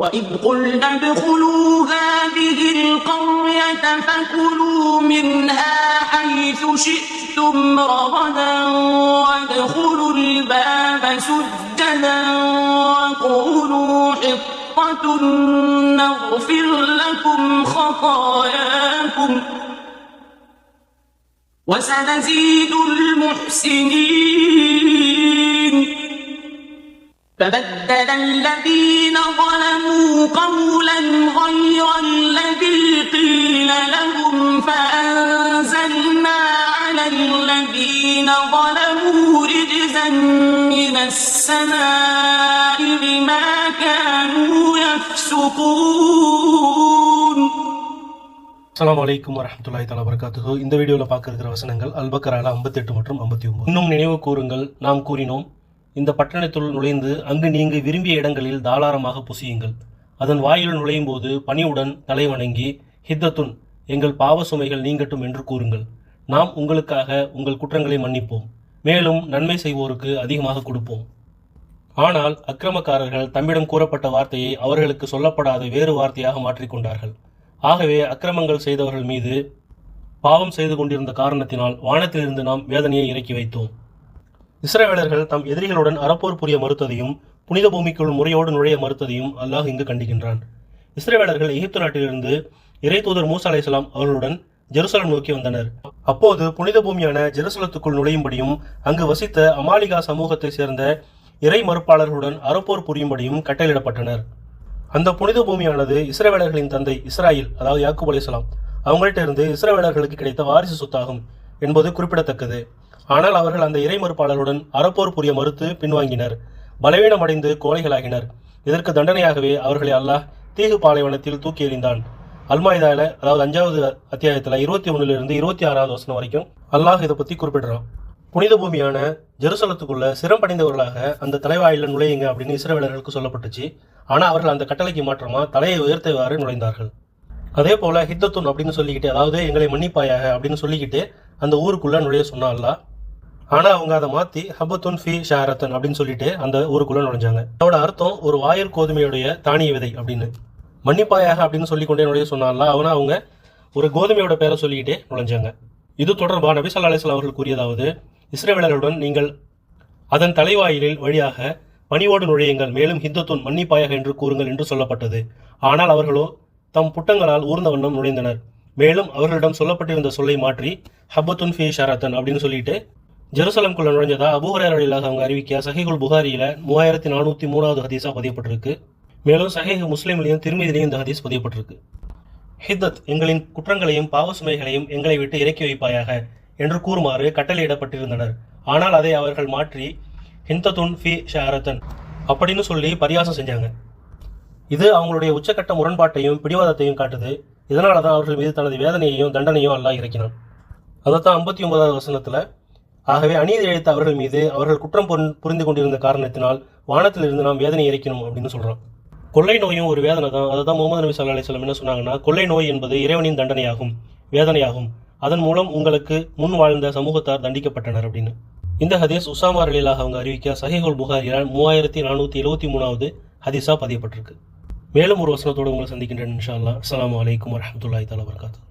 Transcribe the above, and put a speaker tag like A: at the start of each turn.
A: وَإِذْ قُلْنَا ادْخُلُوا هَٰذِهِ الْقَرْيَةَ فَكُلُوا مِنْهَا حَيْثُ شِئْتُمْ رَغَدًا وَادْخُلُوا الْبَابَ سُجَّدًا وَقُولُوا حِطَّةٌ نَّغْفِرْ لَكُمْ خَطَايَاكُمْ وَسَنَزِيدُ الْمُحْسِنِينَ. فبدل الذين ظلموا قولا غير الذي قيل لهم فأنزلنا على الذين ظلموا رجزا من السماء بما كانوا يفسقون.
B: அஸ்ஸலாமு அலைக்கும் வரஹ்மத்துல்லாஹி தஆலா வபரகாத்துஹு. இந்த வீடியோல பார்க்க இருக்கிற வசனங்கள் அல்-பக்ரால 58 மற்றும் 59. இன்னும் நினைவு கூறுங்கள், நாம் கூறினோம், இந்த பட்டணத்துள் நுழைந்து அங்கு நீங்கள் விரும்பிய இடங்களில் தாராளமாக புசியுங்கள். அதன் வாயில் நுழையும் போது பணிவுடன் தலை வணங்கி ஹித்தத்துன், எங்கள் பாவ சுமைகள் நீங்கட்டும் என்று கூறுங்கள். நாம் உங்களுக்காக உங்கள் குற்றங்களை மன்னிப்போம், மேலும் நன்மை செய்வோருக்கு அதிகமாக கொடுப்போம். ஆனால் அக்கிரமக்காரர்கள் தம்மிடம் கூறப்பட்ட வார்த்தையை அவர்களுக்கு சொல்லப்படாத வேறு வார்த்தையாக மாற்றிக்கொண்டார்கள். ஆகவே அக்கிரமங்கள் செய்தவர்கள் மீது பாவம் செய்து கொண்டிருந்த காரணத்தினால் வானத்திலிருந்து நாம் வேதனையை இறக்கி வைத்தோம். இஸ்ரவேலர்கள் தம் எதிரிகளுடன் அறப்போர் புரிய மறுத்ததையும் புனித பூமிக்குள் முறையோடு நுழைய மறுத்ததையும் அல்லாஹ் இங்கு கண்டிக்கின்றான். இஸ்ரவேலர்கள் எகிப்து நாட்டிலிருந்து இறை தூதர் மூசா அலைஹிஸ்ஸலாம் அவர்களுடன் ஜெருசலம் நோக்கி வந்தனர். அப்போது புனித பூமியான ஜெருசலத்துக்குள் நுழையும்படியும் அங்கு வசித்த அமாலிகா சமூகத்தை சேர்ந்த இறை மறுப்பாளர்களுடன் அறப்போர் புரியும்படியும் கட்டளையிடப்பட்டனர். அந்த புனித பூமியானது இஸ்ரவேலர்களின் தந்தை இஸ்ராயில், அதாவது யாக்கூப் அலைஹிஸ்ஸலாம் அவங்கள்ட்ட இருந்து இஸ்ரவேலர்களுக்கு கிடைத்த வாரிசு சொத்தாகும் என்பது குறிப்பிடத்தக்கது. ஆனால் அவர்கள் அந்த இறை மறுப்பாளருடன் அறப்போர் புரிய மறுத்து பின்வாங்கினர், பலவீனமடைந்து கோழைகளாகினர். இதற்கு தண்டனையாகவே அவர்களை அல்லாஹ் தீகு பாலைவனத்தில் தூக்கி எறிந்தான். அல்-மாயிதால, அதாவது 5வது அத்தியாயத்தில் 21 - 26 வசனம் வரைக்கும் அல்லாஹ் இதை பற்றி குறிப்பிடுறான். புனித பூமியான ஜெருசலத்துக்குள்ள சிரமடைந்தவர்களாக அந்த தலைவாயில நுழையுங்க அப்படின்னு இஸ்ரவேலர்களுக்கு சொல்லப்பட்டுச்சு. ஆனால் அவர்கள் அந்த கட்டளைக்கு மாற்றமா தலையை உயர்த்தவாறு நுழைந்தார்கள். அதே போல ஹித்தத்துன் அப்படின்னு சொல்லிக்கிட்டு, அதாவது எங்களை மன்னிப்பாயாக அப்படின்னு சொல்லிக்கிட்டு அந்த ஊருக்குள்ள நுழைய சொன்னா அல்லாஹ். ஆனால் அவங்க அதை மாற்றி ஹபத்துன் ஃபி ஷாரத்தன் அப்படின்னு சொல்லிட்டு அந்த ஊருக்குள்ள நுழைஞ்சாங்க. அதோட அர்த்தம் ஒரு வாயர் கோதுமையுடைய தானிய விதை அப்படின்னு. மன்னிப்பாயாக அப்படின்னு சொல்லிக்கொண்டே நுழைய சொன்னால அவனா அவங்க ஒரு கோதுமையோட பேரை சொல்லிக்கிட்டே நுழைஞ்சாங்க. இது தொடர்பாக நபி ஸல்லல்லாஹு அலைஹி வஸல்லம் அவர்கள் கூறியதாவது, இஸ்ரவேலர்களுடன் நீங்கள் அதன் தலைவாயிலில் வழியாக பணிவோடு நுழையுங்கள், மேலும் ஹித்தத்துன் மன்னிப்பாயாக என்று கூறுங்கள் என்று சொல்லப்பட்டது. ஆனால் அவர்களோ தம் புட்டங்களால் ஊர்ந்த வண்ணம் நுழைந்தனர். மேலும் அவர்களிடம் சொல்லப்பட்டிருந்த சொல்லை மாற்றி ஹபத்துன் ஃபி ஷாரத்தன் அப்படின்னு சொல்லிட்டு ஜெருசலம்குள்ள நுழைஞ்சதா அபூ ஹுரைரா ரலியல்லாஹு அவங்க அறிவிக்க சஹீஹுல் புகாரியில 3403வது ஹதீஸா பதியப்பட்டிருக்கு. மேலும் சஹீஹ் முஸ்லிம்லையும் திர்மிதிலையும் இந்த ஹதீஸ் பதியப்பட்டிருக்கு. ஹித்தத், எங்களின் குற்றங்களையும் பாவ சுமைகளையும் எங்களை விட்டு இறக்கி வைப்பாயாக என்று கூறுமாறு கட்டளையிடப்பட்டிருந்தனர். ஆனால் அதை அவர்கள் மாற்றி ஹிந்தத்துன் ஃபி ஷாரத்தன் அப்படின்னு சொல்லி பரியாசம் செஞ்சாங்க. இது அவங்களுடைய உச்சக்கட்ட முரண்பாட்டையும் பிடிவாதத்தையும் காட்டுது. இதனால தான் அவர்கள் மீது தனது வேதனையையும் தண்டனையும் அல்லாஹ் இறக்கினான். அதைத்தான் 59வது வசனத்தில், ஆகவே அநீதி இழைத்த அவர்கள் மீது அவர்கள் குற்றம் புரிந்து கொண்டிருந்த காரணத்தினால் வானத்திலிருந்து நாம் வேதனை இறக்கணும் அப்படின்னு சொல்கிறோம். கொள்ளை நோயும் ஒரு வேதனை தான். அதை தான் முகமது நபி ஸல்லல்லாஹு அலைஹி வஸல்லம் என்ன சொன்னாங்கன்னா, கொள்ளை நோய் என்பது இறைவனின் தண்டனையாகும், வேதனையாகும். அதன் மூலம் உங்களுக்கு முன் வாழ்ந்த சமூகத்தார் தண்டிக்கப்பட்டனர் அப்படின்னு. இந்த ஹதீஸ் உசாமா ரலியல்லாஹு அவங்க அறிவிக்க சஹீஹுல் புகாரியில் 3473வது ஹதீஸா பதியப்பட்டிருக்கு. மேலும் ஒரு வசனத்தோடு உங்களை சந்திக்கின்றேன் இன்ஷா அல்லாஹ். அஸ்ஸலாமு அலைக்கும் வரஹ்மத்துல்லாஹி தஆலா வபரகாத்துஹு.